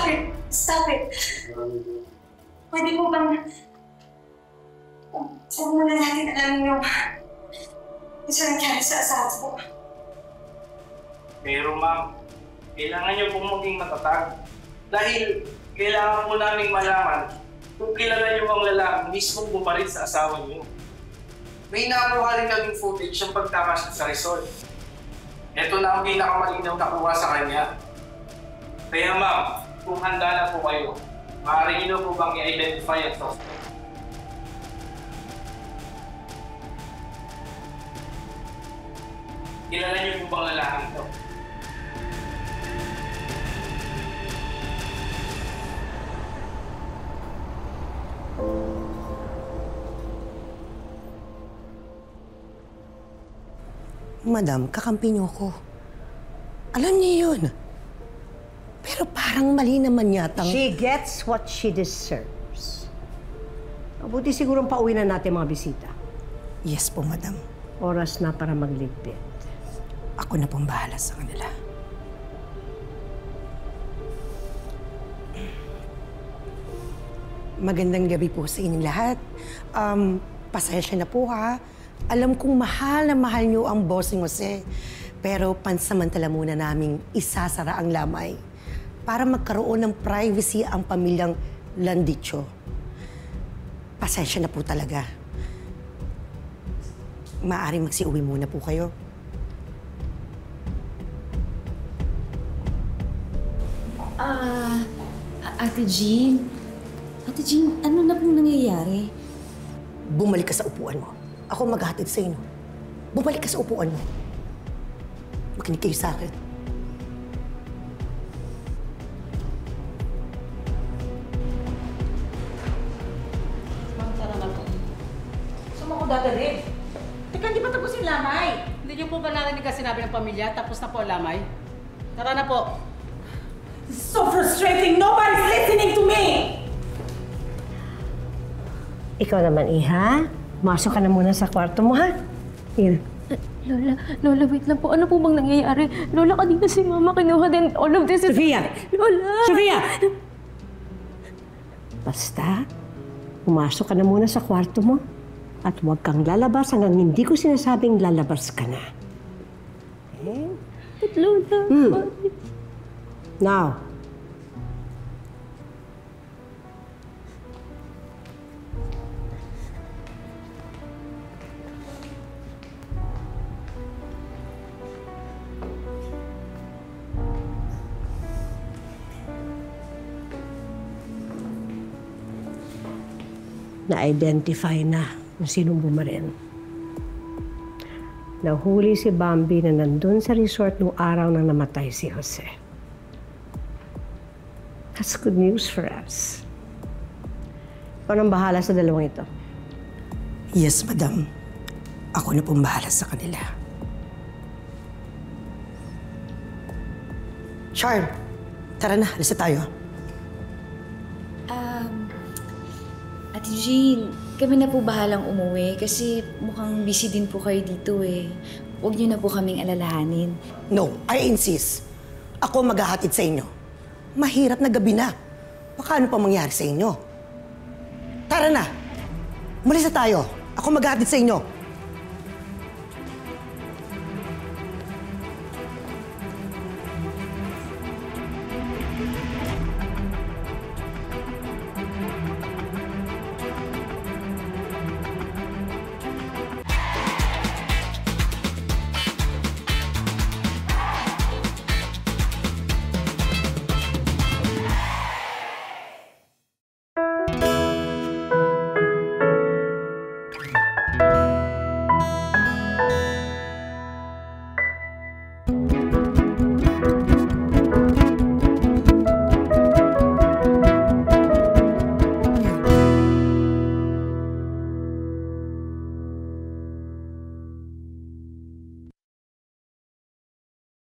Stop it! Stop it! Pwede po bang... Huwag muna natin alamin yung nangyari sa asawa ko. Pero ma'am, kailangan niyo pong maging matatag. Dahil kailangan po namin malaman kung kilala niyo ang lalaki mismo bumaril sa asawa niyo. May nakuha rin kaming footage ng pagtakas sa resort. Ito na ang pinakamalinaw nakuha sa kanya. Kaya ma'am, kung handa na po kayo, maaari niyo po bang i-identify ang suspect? Kilala niyo po bang lalaki ito? Madam, kakampi niyo ko. Alam niyo yun. Pero parang mali naman yata. She gets what she deserves. Mabuti sigurong pauwi na natin mga bisita. Yes po, madam. Oras na para magligpit. Ako na pong bahala sa kanila. Magandang gabi po sa inyong lahat. Pasensya na po ha. Alam kong mahal na mahal niyo ang bossing Jose. Pero pansamantala muna naming isasara ang lamay para magkaroon ng privacy ang pamilyang Landicho. Pasensya na po talaga. Maaaring magsiuwi muna po kayo. Ate Jean? Ate Jean, ano na pong nangyayari? Bumalik ka sa upuan mo. Ako maghahatid sa inyo. Bumalik ka sa upuan mo. Makinig kayo sa akin. Ma'am, tara na po. Saan mo ako dadalhin? Teka, hindi pa tapos yung lamay. Hindi niyo po ba narinig ang sinabi ng pamilya? Tapos na po ang lamay? Tara na po. This is so frustrating! Nobody's listening to me! Ikaw naman, Iha. Masok ka na muna sa kwarto mo, ha? Here. Lola, wait lang po. Ano po bang nangyayari? Lola, kanina si Mama kinuha din all of this. Sofia! Lola! Sofia! Basta, pumasok ka na muna sa kwarto mo at huwag kang lalabas hanggang hindi ko sinasabing lalabas ka na. Okay? But Lola... Now, na-identify na kung sinong bumaril. Nahuli si Bambi na nandun sa resort nung araw nang namatay si Jose. That's good news for us. Ikaw nang bahala sa dalawang ito. Yes, madam. Ako na pong bahala sa kanila. Charm, tara na. Alis na tayo. Ate Jean, kami na po bahalang umuwi kasi mukhang busy din po kayo dito eh. Huwag niyo na po kaming alalahanin. No, I insist. Ako maghahatid sa inyo. Mahirap na gabi na. Baka ano pa mangyari sa inyo? Tara na. Umalis na tayo. Ako maghahatid sa inyo.